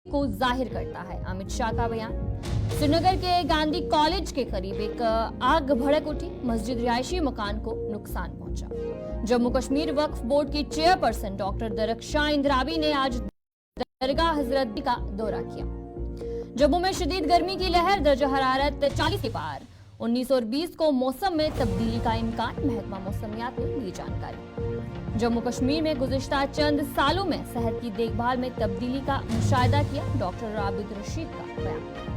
को जाहिर करता है। अमित शाह का बयान। श्रीनगर के गांधी कॉलेज के करीब एक आग भड़क उठी, मस्जिद रिहायशी मकान को नुकसान पहुंचा। जम्मू कश्मीर वक्फ बोर्ड की चेयरपर्सन डॉक्टर दरख्शां इंद्राबी ने आज दरगाह हजरत का दौरा किया। जम्मू में शदीद गर्मी की लहर, दर्जा हरारत 40 के पार। 19 और 20 को मौसम में तब्दीली का इम्कान, महकमा मौसमियात ने दी जानकारी। जम्मू कश्मीर में गुज़िश्ता चंद सालों में सेहत की देखभाल में तब्दीली का मुशाहिदा किया, डॉक्टर आबिद रशीद का बयान।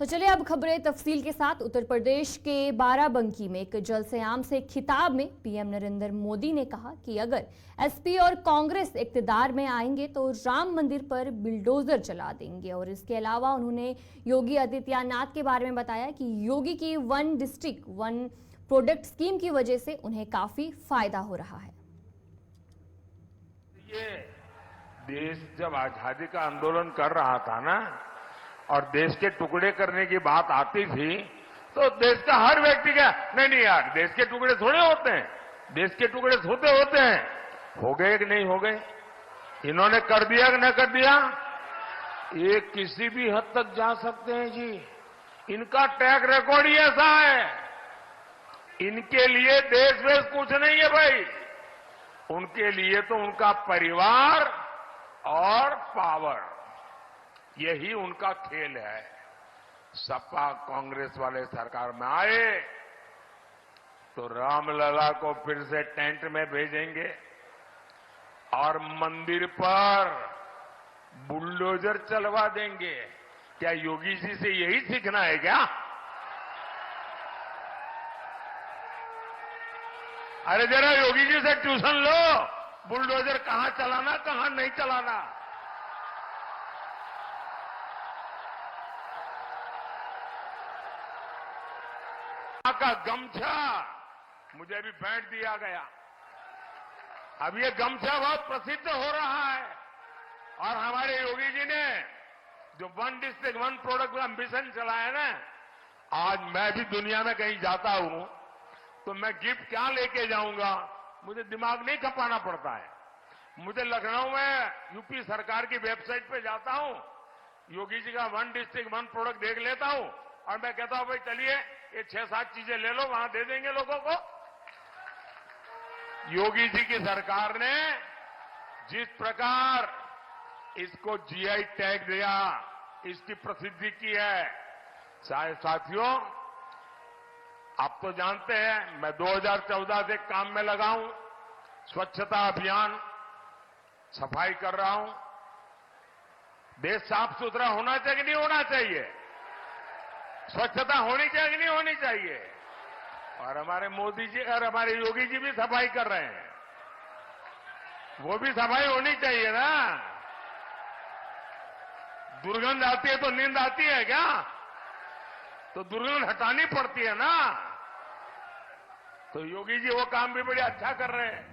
तो चलिए अब खबरें तफसील के साथ। उत्तर प्रदेश के बाराबंकी में एक जलसयाम से खिताब में पीएम नरेंद्र मोदी ने कहा कि अगर एसपी और कांग्रेस इक्तदार में आएंगे तो राम मंदिर पर बिल्डोजर चला देंगे। और इसके अलावा उन्होंने योगी आदित्यनाथ के बारे में बताया कि योगी की one district one product scheme की वजह से उन्हें काफी फायदा हो रहा है। ये देश जब आजादी का आंदोलन कर रहा था ना, और देश के टुकड़े करने की बात आती थी, तो देश का हर व्यक्ति का नहीं यार, देश के टुकड़े थोड़े होते हैं, देश के टुकड़े होते हैं। हो गए कि नहीं हो गए? इन्होंने कर दिया कि न कर दिया? ये किसी भी हद तक जा सकते हैं जी। इनका ट्रैक रिकॉर्ड ही ऐसा है। इनके लिए देश वेश कुछ नहीं है भाई। उनके लिए तो उनका परिवार और पावर, यही उनका खेल है। सपा कांग्रेस वाले सरकार में आए तो रामलला को फिर से टेंट में भेजेंगे और मंदिर पर बुलडोजर चलवा देंगे। क्या योगी जी से यही सीखना है क्या? अरे जरा योगी जी से ट्यूशन लो, बुलडोजर कहां चलाना कहां नहीं चलाना। का गमछा मुझे भी भेंट दिया गया। अब ये गमछा बहुत प्रसिद्ध हो रहा है और हमारे योगी जी ने जो वन डिस्ट्रिक्ट वन प्रोडक्ट का मिशन चलाया ना, आज मैं भी दुनिया में कहीं जाता हूं तो मैं गिफ्ट क्या लेके जाऊंगा, मुझे दिमाग नहीं खपाना पड़ता है। मुझे लखनऊ में यूपी सरकार की वेबसाइट पे जाता हूं, योगी जी का वन डिस्ट्रिक्ट वन प्रोडक्ट देख लेता हूं और मैं कहता हूं भाई चलिए ये 6-7 चीजें ले लो, वहां दे देंगे लोगों को। योगी जी की सरकार ने जिस प्रकार इसको जीआई टैग दिया, इसकी प्रसिद्धि की है। साथियों, आप तो जानते हैं मैं 2014 से काम में लगा हूं, स्वच्छता अभियान, सफाई कर रहा हूं। देश साफ सुथरा होना चाहिए कि नहीं होना चाहिए? स्वच्छता होनी चाहिए कि नहीं होनी चाहिए? और हमारे मोदी जी और हमारे योगी जी भी सफाई कर रहे हैं, वो भी सफाई होनी चाहिए ना। दुर्गंध आती है तो नींद आती है क्या? तो दुर्गंध हटानी पड़ती है ना। तो योगी जी वो काम भी बड़े अच्छा कर रहे हैं।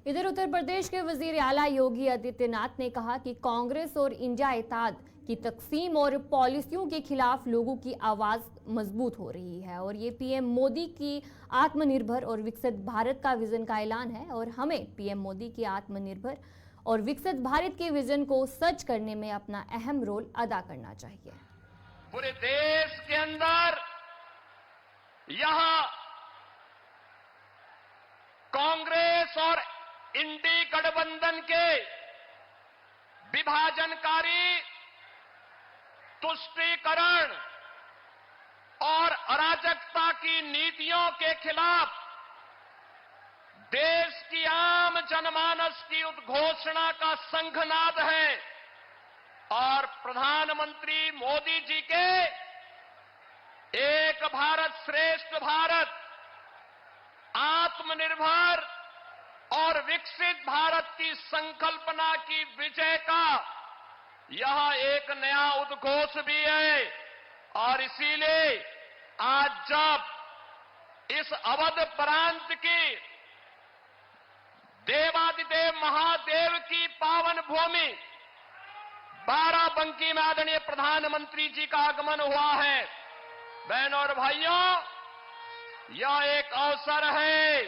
इधर उत्तर प्रदेश के वजीर आला योगी आदित्यनाथ ने कहा कि कांग्रेस और इंडिया इत्तेहाद की तकसीम और पॉलिसियों के खिलाफ लोगों की आवाज मजबूत हो रही है। और ये पीएम मोदी की आत्मनिर्भर और विकसित भारत का विजन का ऐलान है और हमें पीएम मोदी की आत्मनिर्भर और विकसित भारत के विजन को सच करने में अपना अहम रोल अदा करना चाहिए। पूरे देश के अंदर यहां कांग्रेस और इंडी गठबंधन के विभाजनकारी, तुष्टीकरण और अराजकता की नीतियों के खिलाफ देश की आम जनमानस की उद्घोषणा का शंखनाद है। और प्रधानमंत्री मोदी जी के एक भारत श्रेष्ठ भारत, आत्मनिर्भर और विकसित भारत की संकल्पना की विजय का यह एक नया उद्घोष भी है। और इसीलिए आज जब इस अवध प्रांत की देवादिदेव महादेव की पावन भूमि बाराबंकी में आदरणीय प्रधानमंत्री जी का आगमन हुआ है, बहनों और भाइयों, यह एक अवसर है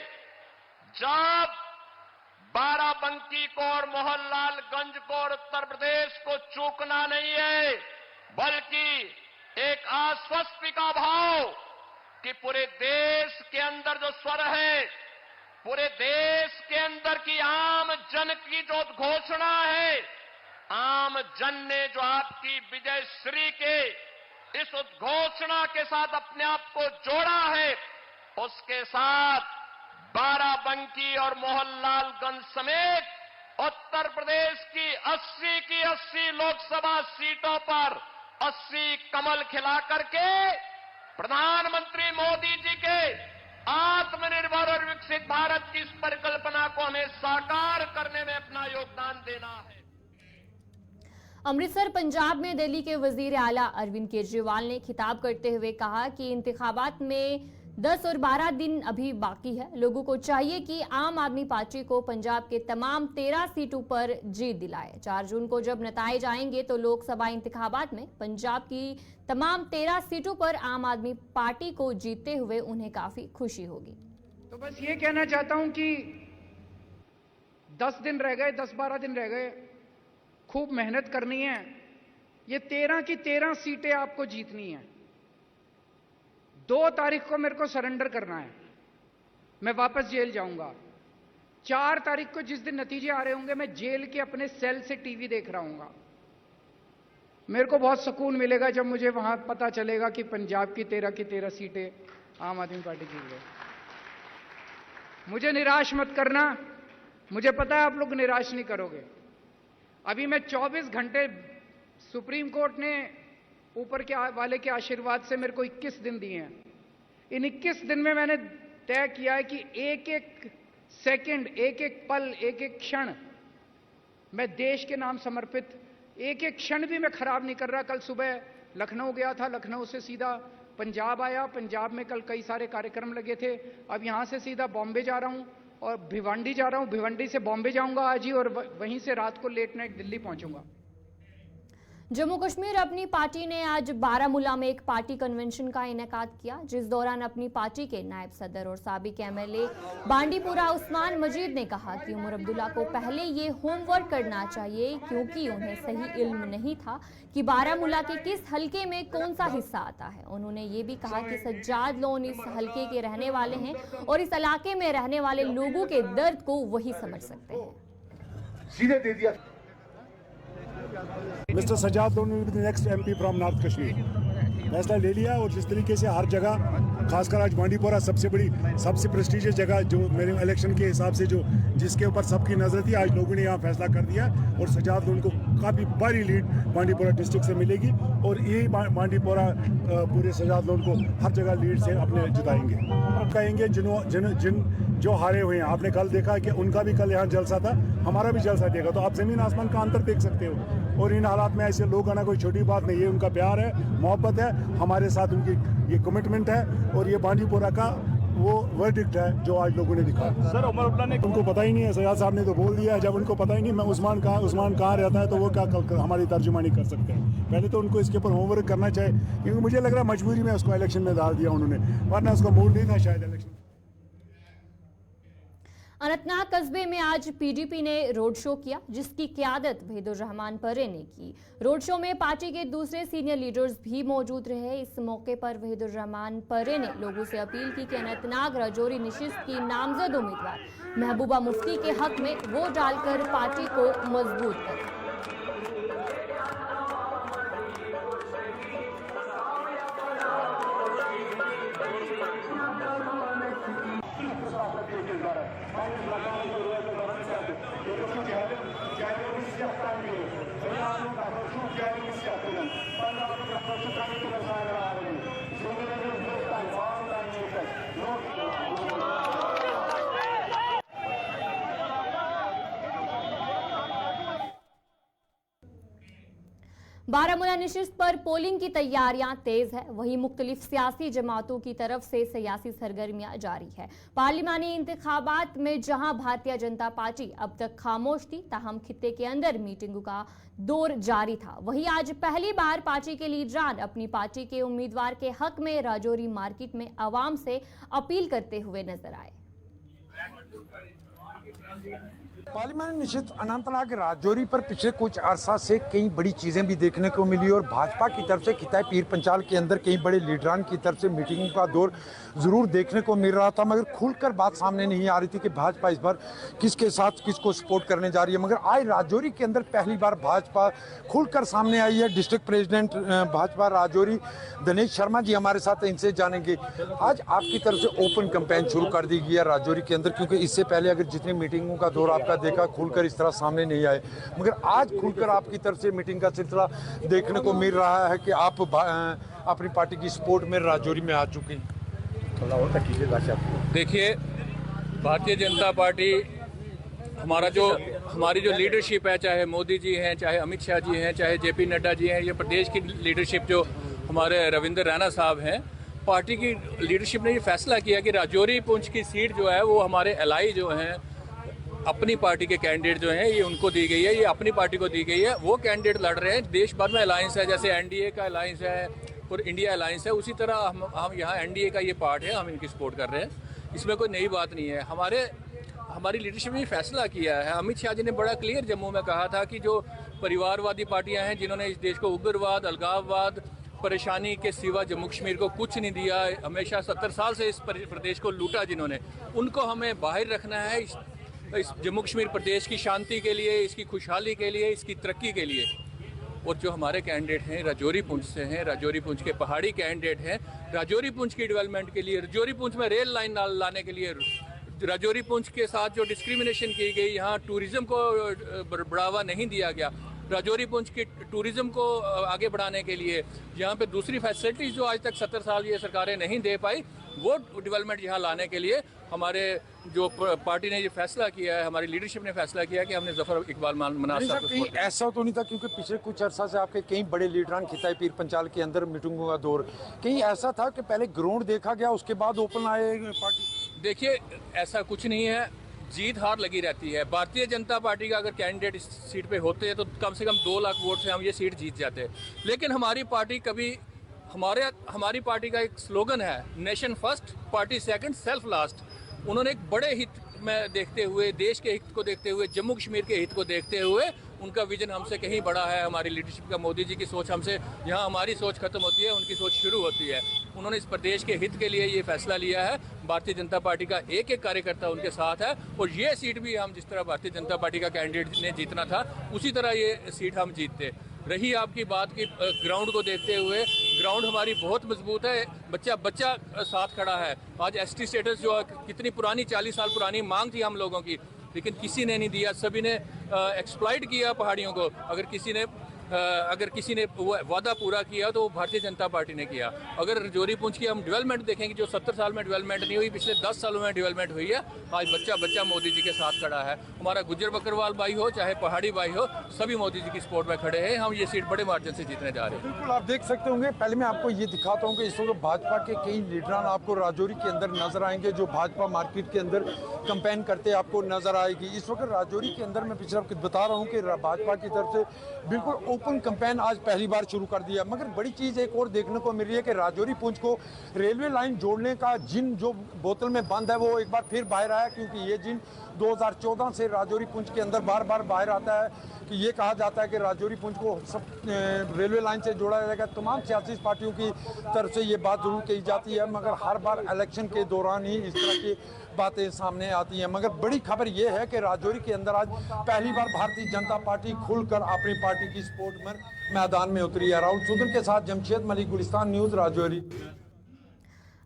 जब बाराबंकी को और मोहनलालगंज को और उत्तर प्रदेश को चूकना नहीं है, बल्कि एक आश्वस्ति का भाव कि पूरे देश के अंदर जो स्वर है, पूरे देश के अंदर की आम जन की जो घोषणा है, आम जन ने जो आपकी विजयश्री के इस उद्घोषणा के साथ अपने आप को जोड़ा है, उसके साथ बाराबंकी और मोहनलालगंज समेत उत्तर प्रदेश की 80 लोकसभा सीटों पर 80 कमल खिला करके प्रधानमंत्री मोदी जी के आत्मनिर्भर और विकसित भारत की इस परिकल्पना को हमें साकार करने में अपना योगदान देना है। अमृतसर पंजाब में दिल्ली के वजीर आला अरविंद केजरीवाल ने खिताब करते हुए कहा कि इंतखाबात में 10 और 12 दिन अभी बाकी है। लोगों को चाहिए कि आम आदमी पार्टी को पंजाब के तमाम 13 सीटों पर जीत दिलाए। 4 जून को जब नताए जाएंगे तो लोकसभा इंतखाबात में पंजाब की तमाम 13 सीटों पर आम आदमी पार्टी को जीतते हुए उन्हें काफी खुशी होगी। तो बस ये कहना चाहता हूं कि 10 दिन रह गए, 10-12 दिन रह गए, खूब मेहनत करनी है। ये 13 की 13 सीटें आपको जीतनी है। 2 तारीख को मेरे को सरेंडर करना है, मैं वापस जेल जाऊंगा। 4 तारीख को जिस दिन नतीजे आ रहे होंगे, मैं जेल के अपने सेल से टीवी देख रहा हूंगा। मेरे को बहुत सुकून मिलेगा जब मुझे वहां पता चलेगा कि पंजाब की 13 की 13 सीटें आम आदमी पार्टी जीत गई। मुझे निराश मत करना, मुझे पता है आप लोग निराश नहीं करोगे। अभी मैं 24 घंटे, सुप्रीम कोर्ट ने ऊपर के वाले के आशीर्वाद से मेरे को 21 दिन दिए हैं। इन 21 दिन में मैंने तय किया है कि एक एक सेकंड, एक एक पल, एक एक क्षण मैं देश के नाम समर्पित, एक एक क्षण भी मैं खराब नहीं कर रहा। कल सुबह लखनऊ गया था, लखनऊ से सीधा पंजाब आया। पंजाब में कल कई सारे कार्यक्रम लगे थे। अब यहां से सीधा बॉम्बे जा रहा हूं और भिवंडी जा रहा हूं। भिवंडी से बॉम्बे जाऊंगा आज ही और वहीं से रात को लेट नाइट दिल्ली पहुंचूंगा। जम्मू कश्मीर अपनी पार्टी ने आज बारामूला में एक पार्टी कन्वेंशन का इनेकाद किया, जिस दौरान अपनी पार्टी के नायब सदर और साबिक एमएलए बांडीपुरा उस्मान मजीद ने कहा कि उमर अब्दुल्ला को पहले ये होमवर्क करना चाहिए, क्योंकि उन्हें सही इल्म नहीं था कि बारामूला के किस हलके में कौन सा हिस्सा आता है। उन्होंने ये भी कहा कि सज्जाद लोन इस हलके के रहने वाले हैं और इस इलाके में रहने वाले लोगों के दर्द को वही समझ सकते हैं। सीधे दे दिया। Mister Sajad Lone will be the next MP from north Kashmir. फैसला ले लिया और जिस तरीके से हर जगह, खासकर आज बांडीपोरा सबसे बड़ी, सबसे प्रेस्टिजियस जगह जो मेरे इलेक्शन के हिसाब से जो जिसके ऊपर सबकी नजर थी, आज लोगों ने यहाँ फैसला कर दिया और सजाद लोन को काफ़ी बड़ी लीड बांडीपोरा डिस्ट्रिक्ट से मिलेगी और यही बांडीपोरा पूरे सजाद लोन को हर जगह लीड से अपने जिताएंगे। कहेंगे जिन जो हारे हुए हैं, आपने कल देखा कि उनका भी कल यहाँ जलसा था, हमारा भी जलसा देगा, तो आप जमीन आसमान का अंतर देख सकते हो। और इन हालात में ऐसे लोग आना कोई छोटी बात नहीं है। उनका प्यार है, मोहब्बत है, हमारे साथ उनकी ये कमिटमेंट है और ये बांडीपोरा का वो वर्डिक्ट है जो आज लोगों ने दिखा। सर उमर अब्दुल्ला ने, उनको पता ही नहीं है, सजाद साहब ने तो बोल दिया है, जब उनको पता ही नहीं मैं उस्मान कहाँ रहता है तो वो क्या हमारी तर्जुमानी कर सकते हैं। पहले तो उनको इसके ऊपर होमवर्क करना चाहिए, क्योंकि मुझे लग रहा है मजबूरी में उसको इलेक्शन में डाल दिया उन्होंने, वरना उसका मूड नहीं था शायद इलेक्शन। अनंतनाग कस्बे में आज पीडीपी ने रोड शो किया, जिसकी क़यादत वहीदुर रहमान परे ने की। रोड शो में पार्टी के दूसरे सीनियर लीडर्स भी मौजूद रहे। इस मौके पर वहीदुर रहमान परे ने लोगों से अपील की कि अनंतनाग राजौरी निशिस्त की नामजद उम्मीदवार महबूबा मुफ्ती के हक में वोट डालकर पार्टी को मजबूत करें। बारामूला नशिस्त पर पोलिंग की तैयारियां तेज है, वहीं मुख्तलिफ सियासी जमातों की तरफ से सियासी सरगर्मियां जारी है। पार्लिमानी इंतखाबात में जहां भारतीय जनता पार्टी अब तक खामोश थी, ताहम खित्ते के अंदर मीटिंगों का दौर जारी था। वहीं आज पहली बार पार्टी के लीडरान अपनी पार्टी के उम्मीदवार के हक में राजौरी मार्केट में आवाम से अपील करते हुए नजर आए। पार्लिमानी निश्चित अनंतनाग के राजौरी पर पिछले कुछ अरसा से कई बड़ी चीज़ें भी देखने को मिली और भाजपा की तरफ से खिताब पीर पंचाल के अंदर कई बड़े लीडरान की तरफ से मीटिंगों का दौर ज़रूर देखने को मिल रहा था, मगर खुलकर बात सामने नहीं आ रही थी कि भाजपा इस बार किसके साथ किसको सपोर्ट करने जा रही है। मगर आज राजौरी के अंदर पहली बार भाजपा खुलकर सामने आई है। डिस्ट्रिक्ट प्रेसिडेंट भाजपा राजौरी दिनेश शर्मा जी हमारे साथ, इनसे जानेंगे आज आपकी तरफ से ओपन कैंपेन शुरू कर दी गई है राजौरी के अंदर, क्योंकि इससे पहले अगर जितनी मीटिंगों का दौर आपका देखा खुलकर इस तरह सामने नहीं आए, मगर आज खुलकर आपकी तरफ से मीटिंग का सिलसिला देखने को मिल रहा है कि आप अपनी पार्टी की सपोर्ट में राजौरी में आ चुके हैं। थोड़ा और कीजिए। देखिए, भारतीय जनता पार्टी हमारी जो लीडरशिप है, चाहे मोदी जी हैं, चाहे अमित शाह जी हैं, चाहे जेपी नड्डा जी हैं, ये प्रदेश की लीडरशिप जो हमारे रविंद्र रैना साहब हैं, पार्टी की लीडरशिप ने ये फैसला किया कि राजौरी पुंछ की सीट जो है वो हमारे एलआई जो हैं, अपनी पार्टी के कैंडिडेट जो हैं, ये उनको दी गई है, ये अपनी पार्टी को दी गई है। वो कैंडिडेट लड़ रहे हैं। देश भर में अलायंस है, जैसे एनडीए का अलायंस है और इंडिया अलायंस है, उसी तरह हम यहाँ एनडीए का ये पार्ट है, हम इनकी सपोर्ट कर रहे हैं। इसमें कोई नई बात नहीं है। हमारी लीडरशिप ने ये फैसला किया है। अमित शाह जी ने बड़ा क्लियर जम्मू में कहा था कि जो परिवारवादी पार्टियाँ हैं, जिन्होंने इस देश को उग्रवाद, अलगाववाद, परेशानी के सिवा जम्मू कश्मीर को कुछ नहीं दिया, हमेशा 70 साल से इस प्रदेश को लूटा जिन्होंने, उनको हमें बाहर रखना है इस जम्मू कश्मीर प्रदेश की शांति के लिए, इसकी खुशहाली के लिए, इसकी तरक्की के लिए। और जो हमारे कैंडिडेट हैं राजौरी पुंछ से हैं, राजौरी पुंछ के पहाड़ी कैंडिडेट हैं, राजौरी पुंछ की डेवलपमेंट के लिए, राजौरी पुंछ में रेल लाइन लाने के लिए, राजौरी पुंछ के साथ जो डिस्क्रिमिनेशन की गई, यहाँ टूरिज्म को बढ़ावा नहीं दिया गया, राजौरी पुंछ की टूरिज्म को आगे बढ़ाने के लिए, यहाँ पे दूसरी फैसिलिटीज़ जो आज तक 70 साल ये सरकारें नहीं दे पाई, वो डेवलपमेंट यहाँ लाने के लिए हमारे जो पार्टी ने ये फैसला किया है, हमारी लीडरशिप ने फैसला किया कि हमने जफर इकबाल मनाज साहब को। ऐसा तो नहीं था, क्योंकि पिछले कुछ अरसा से आपके कई बड़े लीडरान खिताब पीर पंचाल के अंदर मीटिंगों का दौर, कहीं ऐसा था कि पहले ग्राउंड देखा गया उसके बाद ओपन आए पार्टी? देखिए, ऐसा कुछ नहीं है, जीत हार लगी रहती है। भारतीय जनता पार्टी का अगर कैंडिडेट इस सीट पे होते हैं तो कम से कम 2 लाख वोट से हम ये सीट जीत जाते। लेकिन हमारी पार्टी हमारी पार्टी का एक स्लोगन है, nation first, party second, self last. उन्होंने एक बड़े हित में देखते हुए, देश के हित को देखते हुए, जम्मू कश्मीर के हित को देखते हुए, उनका विजन हमसे कहीं बड़ा है। हमारी लीडरशिप का, मोदी जी की सोच हमसे, यहाँ हमारी सोच खत्म होती है, उनकी सोच शुरू होती है। उन्होंने इस प्रदेश के हित के लिए ये फैसला लिया है। भारतीय जनता पार्टी का एक एक कार्यकर्ता उनके साथ है और ये सीट भी हम, जिस तरह भारतीय जनता पार्टी का कैंडिडेट ने जीतना था, उसी तरह ये सीट हम जीतते। रही आपकी बात की ग्राउंड को देखते हुए, ग्राउंड हमारी बहुत मजबूत है, बच्चा साथ खड़ा है। आज एसटी स्टेटस जो कितनी पुरानी, 40 साल पुरानी मांग थी हम लोगों की, लेकिन किसी ने नहीं दिया, सभी ने एक्सप्लॉइट किया पहाड़ियों को। अगर किसी ने वादा पूरा किया तो भारतीय जनता पार्टी ने किया। अगर राजौरी पुंछ की हम डेवलपमेंट देखेंगे, जो 70 साल में डेवलपमेंट नहीं हुई, पिछले 10 सालों में डेवलपमेंट हुई है। आज बच्चा मोदी जी के साथ खड़ा है। हमारा गुज्जर बकरवाल भाई हो, चाहे पहाड़ी भाई हो, सभी मोदी जी की सपोर्ट में खड़े हैं। हम ये सीट बड़े मार्जिन से जीतने जा रहे हैं। बिल्कुल, आप देख सकते होंगे। पहले मैं आपको ये दिखाता हूँ कि इस वक्त भाजपा के कई लीडरान आपको राजौरी के अंदर नजर आएंगे, जो भाजपा मार्केट के अंदर कैंपेन करते आपको नजर आएगी। इस वक्त राजौरी के अंदर मैं पिछले आपको बता रहा हूँ कि भाजपा की तरफ से बिल्कुल ओपन कैंपेन आज पहली बार शुरू कर दिया। मगर बड़ी चीज़ एक और देखने को मिल रही है कि राजौरी पुंछ को रेलवे लाइन जोड़ने का जिन जो बोतल में बंद है, वो एक बार फिर बाहर आया, क्योंकि ये जिन 2014 से राजौरी पुंछ के अंदर बार बार बाहर आता है कि ये कहा जाता है कि राजौरी पुंछ को सब रेलवे लाइन से जोड़ा जाएगा। तमाम सियासी पार्टियों की तरफ से ये बात जरूर कही जाती है, मगर हर बार इलेक्शन के दौरान ही इस तरह की बातें सामने आती हैं। मगर बड़ी खबर ये है कि राजौरी के अंदर आज पहली बार भारतीय जनता पार्टी खुलकर अपनी पार्टी की सपोर्ट में मैदान में उतरी है। राहुल सुदन के साथ जमशेद मलिक, गुलिस्तान न्यूज़, राजौरी।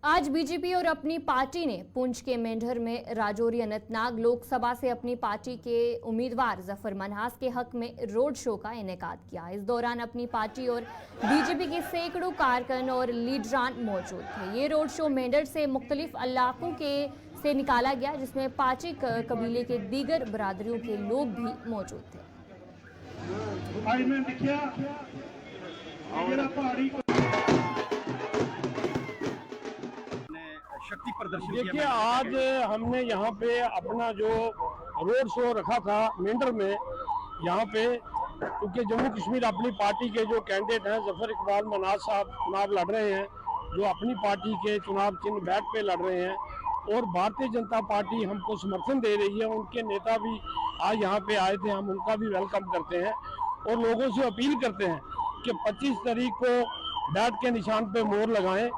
आज बीजेपी और अपनी पार्टी ने पुंछ के मेंढर में राजौरी अनंतनाग लोकसभा से अपनी पार्टी के उम्मीदवार जफर मन्हास के हक में रोड शो का इनेकाद किया। इस दौरान अपनी पार्टी और बीजेपी के सैकड़ों कारकुन और लीडरान मौजूद थे। ये रोड शो मेंढर से मुख्तलिफ इलाकों से निकाला गया, जिसमें पाची कबीले के दीगर बरादरियों के लोग भी मौजूद थे। शक्ति प्रदर्शन देखिए, आज हमने यहाँ पे अपना जो रोड शो रखा था मेंढर में, यहाँ पे क्योंकि जम्मू कश्मीर अपनी पार्टी के जो कैंडिडेट हैं जफर इकबाल मनाज साहब चुनाव लड़ रहे हैं, जो अपनी पार्टी के चुनाव चिन्ह बैठ पे लड़ रहे हैं, और भारतीय जनता पार्टी हमको समर्थन दे रही है। उनके नेता भी आज यहाँ पे आए थे, हम उनका भी वेलकम करते हैं और लोगों से अपील करते हैं कि 25 तारीख को बैट के निशान पे मोहर लगाएं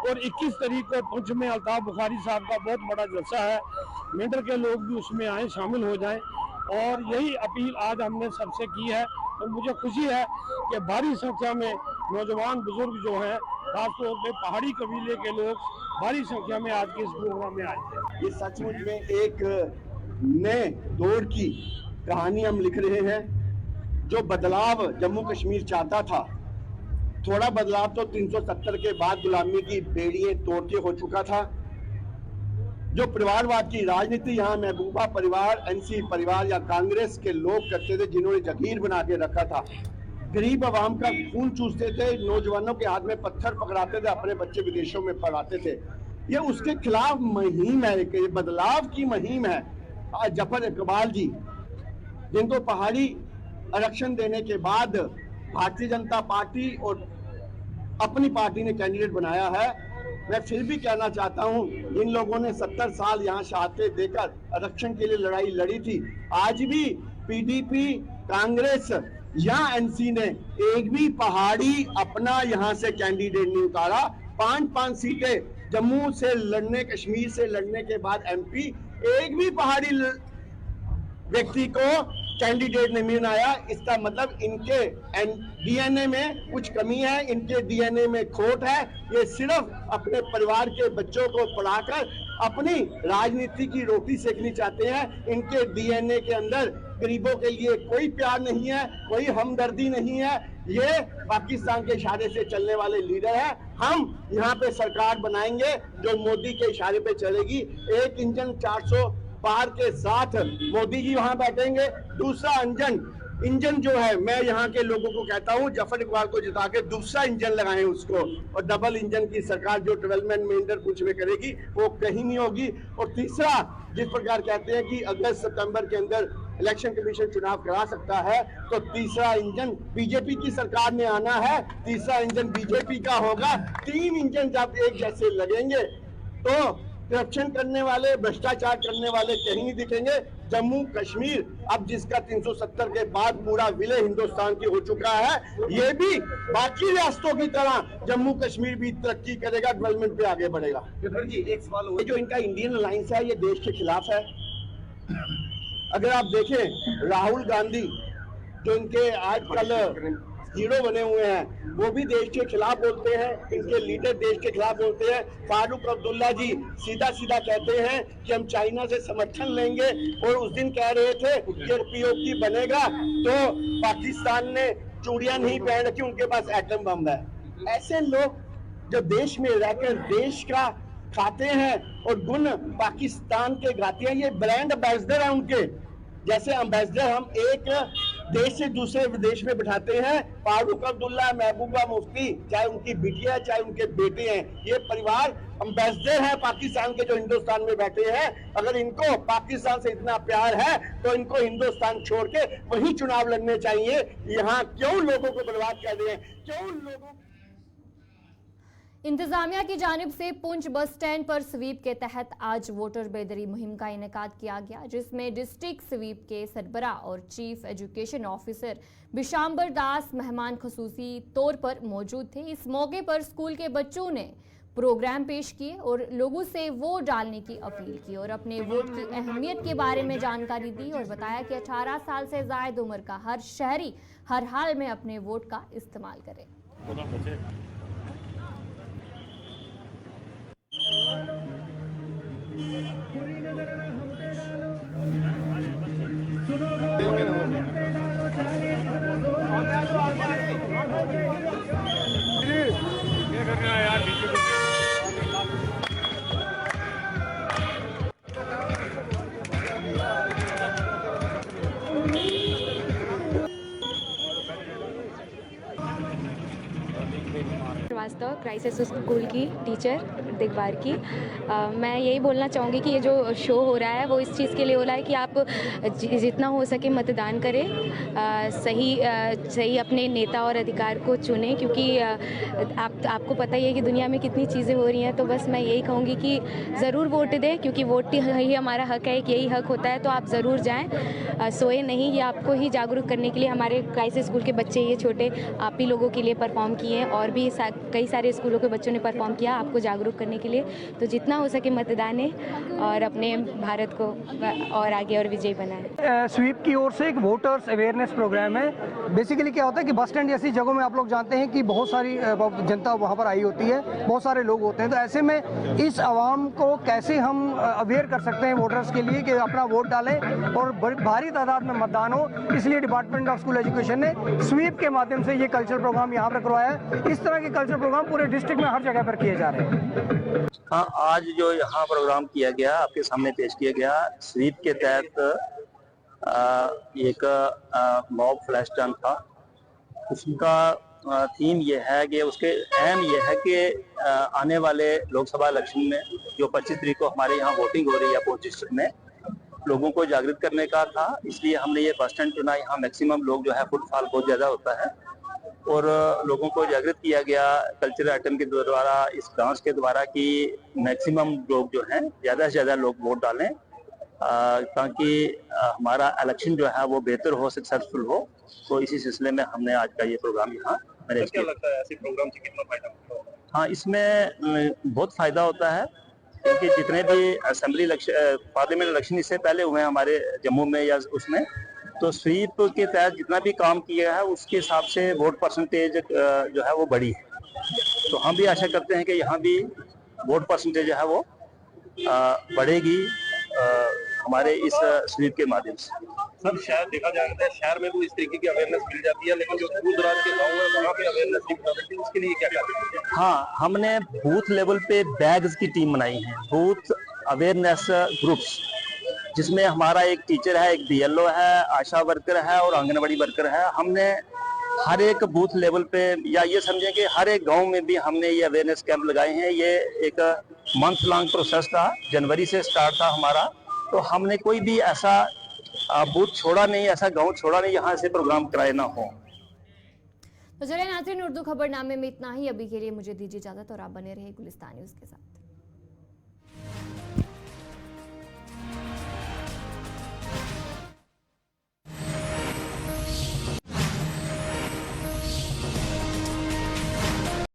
और 21 तारीख को पुंछ में अल्ताफ बुखारी साहब का बहुत बड़ा जलसा है, मेंढर के लोग भी उसमें आए, शामिल हो जाएं। और यही अपील आज हमने सबसे की है और मुझे खुशी है कि भारी संख्या में नौजवान बुजुर्ग जो हैं, खासतौर पे पहाड़ी कबीले के लोग भारी संख्या में आज के इस प्रोग्राम में आए थे। ये सचमुच में एक नए दौर की कहानी हम लिख रहे हैं। जो बदलाव जम्मू कश्मीर चाहता था, थोड़ा बदलाव तो 370 के बाद गुलामी की बेड़ियां तोड़ के हो चुका था। जो परिवारवाद की राजनीति यहाँ महबूबा परिवार, एनसी परिवार या कांग्रेस के लोग करते थे, जिन्होंने जगीर बना के रखा था, गरीब आवाम का खून चूसते थे, नौजवानों के हाथ में पत्थर पकड़ाते थे, अपने बच्चे विदेशों में पढ़ाते थे। ये उसके खिलाफ मुहिम है, ये बदलाव की मुहिम है। आज जफर इकबाल जी, जिनको पहाड़ी आरक्षण देने के बाद भारतीय जनता पार्टी और अपनी पार्टी ने कैंडिडेट बनाया है, मैं फिर भी कहना चाहता हूं, इन लोगों ने 70 साल यहाँ शहादतें देकर आरक्षण के लिए लड़ाई लड़ी थी। आज भी पीडीपी, कांग्रेस या एनसी ने एक भी पहाड़ी अपना यहाँ से कैंडिडेट नहीं उतारा। 5-5 सीटें जम्मू से लड़ने, कश्मीर से लड़ने के बाद एमपी, एक भी पहाड़ी व्यक्ति को कैंडिडेट नहीं बनाया। इसका मतलब इनके डीएनए में कुछ कमी है, इनके डीएनए में खोट है। ये सिर्फ अपने परिवार के बच्चों को पढ़ाकर अपनी राजनीति की रोटी सेकनी चाहते हैं। इनके डीएनए के अंदर गरीबों के लिए कोई प्यार नहीं है, कोई हमदर्दी नहीं है। ये पाकिस्तान के इशारे से चलने वाले लीडर हैं। हम यहाँ पे सरकार बनाएंगे जो मोदी के इशारे पे चलेगी। एक इंजन 400 पार के साथ मोदी जी वहां बैठेंगे। दूसरा इंजन जो है, मैं यहाँ के लोगों को कहता हूँ, जफर इकबाल को जिता के दूसरा इंजन लगाएं उसको, और डबल इंजन की सरकार जो डेवलपमेंट मेंढर कुछ में करेगी वो कहीं नहीं होगी। और तीसरा, जिस प्रकार कहते हैं कि अगस्त सितंबर के अंदर इलेक्शन कमीशन चुनाव करा सकता है, तो तीसरा इंजन बीजेपी की सरकार में आना है, तीसरा इंजन बीजेपी का होगा। 3 इंजन जब एक जैसे लगेंगे तो करप्शन करने वाले, भ्रष्टाचार करने वाले कहीं नहीं दिखेंगे। जम्मू कश्मीर अब जिसका 370 के बाद पूरा विलय हिंदुस्तान की हो चुका है, ये भी बाकी रियासतों की तरह जम्मू कश्मीर भी तरक्की करेगा, डेवलपमेंट पे आगे बढ़ेगा। जी, एक सवाल हो, जो इनका इंडियन अलायंस है, ये देश के खिलाफ है। अगर आप देखें, राहुल गांधी जो इनके आजकल हीरो बने हुए हैं, वो भी देश के खिलाफ बोलते हैं, इनके लीडर देश के खिलाफ बोलते हैं। फारूक अब्दुल्ला जी सीधा सीधा कहते हैं कि हम चाइना से समर्थन लेंगे, और उस दिन कह रहे थे कि पीओके बनेगा तो पाकिस्तान ने चूड़ियां नहीं पहन रखी, उनके पास एटम बम है। ऐसे लोग जो देश में रहकर देश का खाते हैं और गुण पाकिस्तान के गाते हैं, ये ब्रांड एम्बेसडर है उनके। जैसे एम्बेसडर हम एक देश से दूसरे देश में बिठाते हैं, फारूक अब्दुल्ला, महबूबा मुफ्ती, चाहे उनकी बिटिया चाहे उनके बेटे हैं, ये परिवार एम्बेसडर है पाकिस्तान के जो हिंदुस्तान में बैठे हैं। अगर इनको पाकिस्तान से इतना प्यार है तो इनको हिंदुस्तान छोड़ के वही चुनाव लड़ने चाहिए। यहाँ क्यों लोगों को बर्बाद कर रहे हैं, क्यों लोगों। इंतजामिया की जानिब से पुंछ बस स्टैंड पर स्वीप के तहत आज वोटर बेदरी मुहिम का इनेकाद किया गया, जिसमें डिस्ट्रिक्ट स्वीप के सरबरा और चीफ एजुकेशन ऑफिसर बिशाम्बर दास मेहमान खसूसी तौर पर मौजूद थे। इस मौके पर स्कूल के बच्चों ने प्रोग्राम पेश किए और लोगों से वोट डालने की अपील की और अपने वोट की अहमियत के बारे में जानकारी दी और बताया कि 18 साल से ज़ायद उम्र का हर शहरी हर हाल में अपने वोट का इस्तेमाल करे। क्राइसिस स्कूल की टीचर दिगवार की। मैं यही बोलना चाहूँगी कि ये जो शो हो रहा है वो इस चीज़ के लिए हो रहा है कि आप जितना हो सके मतदान करें, सही अपने नेता और अधिकार को चुनें, क्योंकि आपको पता ही है कि दुनिया में कितनी चीज़ें हो रही हैं। तो बस मैं यही कहूँगी कि ज़रूर वोट दें, क्योंकि वोट ही हमारा हक है, यही हक होता है। तो आप ज़रूर जाएँ, सोए नहीं। ये आपको ही जागरूक करने के लिए हमारे क्राइसिस स्कूल के बच्चे ये छोटे आप ही लोगों के लिए परफॉर्म किए हैं, और भी कई सारे स्कूलों के बच्चों ने परफॉर्म किया आपको जागरूक करने के लिए। तो जितना हो सके मतदान है और अपने भारत को और आगे और विजयी बनाएं। स्वीप की ओर से एक वोटर्स अवेयरनेस प्रोग्राम है। बेसिकली क्या होता है कि बस स्टैंड जैसी जगहों में आप लोग जानते हैं कि बहुत सारी जनता वहाँ पर आई होती है, बहुत सारे लोग होते हैं। तो ऐसे में इस आवाम को कैसे हम अवेयर कर सकते हैं वोटर्स के लिए कि अपना वोट डालें और भारी तादाद में मतदान हो, इसलिए डिपार्टमेंट ऑफ स्कूल एजुकेशन ने स्वीप के माध्यम से ये कल्चरल प्रोग्राम यहाँ पर करवाया है। इस तरह के कल्चरल प्रोग्राम पूरे डिस्ट्रिक्ट में हर जगह पर किए जा रहे हैं। हाँ, आज जो यहाँ प्रोग्राम किया गया, आपके सामने पेश किया गया, स्वीप के तहत एक मॉब फ्लैश टर्न था। उसका थीम ये है कि उसके अहम ये है कि आने वाले लोकसभा इलेक्शन में जो 25 तारीख को हमारे यहाँ वोटिंग हो रही है पूरे डिस्ट्रिक्ट में, लोगों को जागृत करने का था। इसलिए हमने ये बस स्टैंड चुना। यहाँ मैक्सिमम लोग जो है फुटफॉल बहुत ज़्यादा होता है और लोगों को जागृत किया गया कल्चरल आइटम के द्वारा, इस डांस के द्वारा, कि मैक्सिमम लोग जो हैं ज़्यादा से ज़्यादा लोग वोट डालें ताकि हमारा इलेक्शन जो है वो बेहतर हो, सक्सेसफुल हो। तो इसी सिलसिले में हमने आज का ये प्रोग्राम यहाँ मैनेज किया। लगता है ऐसे प्रोग्राम से कितना फायदा होता है? हाँ, इसमें बहुत फायदा होता है, क्योंकि जितने भी असेंबली इलेक्शन, पार्लियामेंट इलेक्शन इससे पहले हुए हैं हमारे जम्मू में या उसमें, तो स्वीप के तहत जितना भी काम किया है उसके हिसाब से वोट परसेंटेज जो है वो बढ़ी है। तो हम भी आशा करते हैं कि यहाँ भी वोट परसेंटेज जो है वो बढ़ेगी हमारे इस स्वीप के माध्यम से। सर, शायद देखा जाता है शहर में तो इस तरीके की अवेयरनेस मिल जाती है, लेकिन जो दूर दराज के गाँव है वहाँ पे अवेयरनेस नहीं मिल सकती, उसके लिए क्या करते हैं? हाँ, हमने बूथ लेवल पे बैग्स की टीम बनाई है, बूथ अवेयरनेस ग्रुप्स, जिसमें हमारा एक टीचर है, एक BLO है, आशा वर्कर है और आंगनबाड़ी वर्कर है। हमने हर एक बूथ लेवल पे, या ये समझें कि हर एक गांव में भी हमने ये अवेयरनेस कैंप लगाए हैं। ये एक मंथ लॉन्ग प्रोसेस था, जनवरी से स्टार्ट था हमारा। तो हमने कोई भी ऐसा बूथ छोड़ा नहीं, ऐसा गांव छोड़ा नहीं यहाँ से प्रोग्राम कराए ना हो। तो चलिए नाज़रीन, उर्दू खबरनामे में इतना ही। अभी के लिए मुझे दीजिए इजाजत और आप बने रहे गुलिस्तान न्यूज़ के साथ।